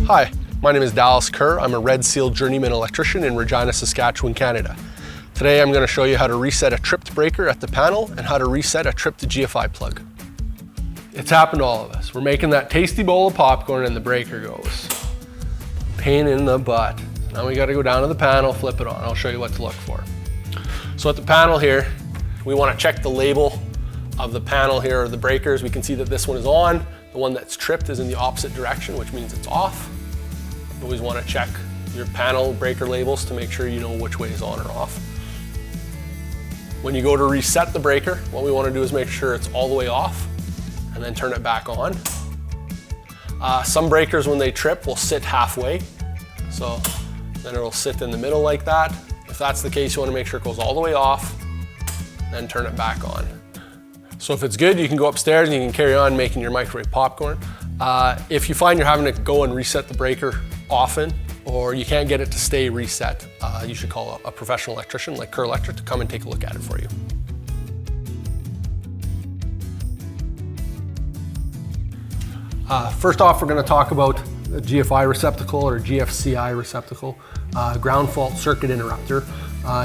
Hi, my name is Dallas Kerr. I'm a Red Seal journeyman electrician in Regina, Saskatchewan, Canada. Today I'm going to show you how to reset a tripped breaker at the panel and how to reset a tripped GFI plug. It's happened to all of us. We're making that tasty bowl of popcorn and the breaker goes. Pain in the butt. Now we got to go down to the panel, flip it on. I'll show you what to look for. So at the panel here, we want to check the label of the panel here, or the breakers. We can see that this one is on. The one that's tripped is in the opposite direction, which means it's off. You always want to check your panel breaker labels to make sure you know which way is on or off. When you go to reset the breaker, what we want to do is make sure it's all the way off and then turn it back on. Some breakers, when they trip, will sit halfway. So then it'll sit in the middle like that. If that's the case, you want to make sure it goes all the way off, then turn it back on. So if it's good, you can go upstairs and you can carry on making your microwave popcorn. If you find you're having to go and reset the breaker often, or you can't get it to stay reset, you should call a professional electrician like Kerr Electric to come and take a look at it for you. First off, we're going to talk about the GFI receptacle or GFCI receptacle, ground fault circuit interrupter.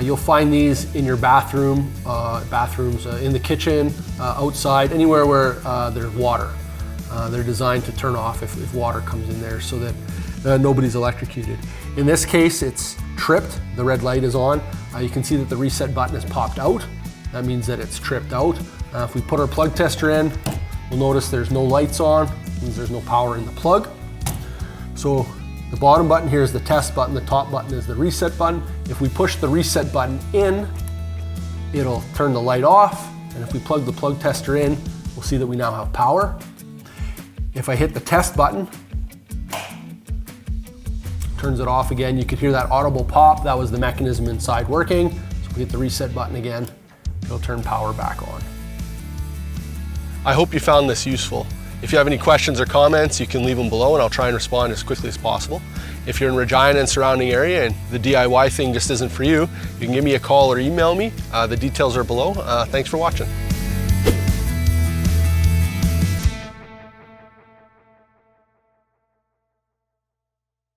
You'll find these in your bathroom, in the kitchen, outside, anywhere where there's water. They're designed to turn off if water comes in there so that nobody's electrocuted. In this case, it's tripped. The red light is on. You can see that the reset button is popped out. That means that it's tripped out. If we put our plug tester in, we'll notice there's no lights on. It means there's no power in the plug. So the bottom button here is the test button. The top button is the reset button. If we push the reset button in, it'll turn the light off. And if we plug the plug tester in, we'll see that we now have power. If I hit the test button, turns it off again. You could hear that audible pop. That was the mechanism inside working. So if we hit the reset button again, it'll turn power back on. I hope you found this useful. If you have any questions or comments, you can leave them below and I'll try and respond as quickly as possible. If you're in Regina and surrounding area and the DIY thing just isn't for you, you can give me a call or email me. The details are below. Thanks for watching.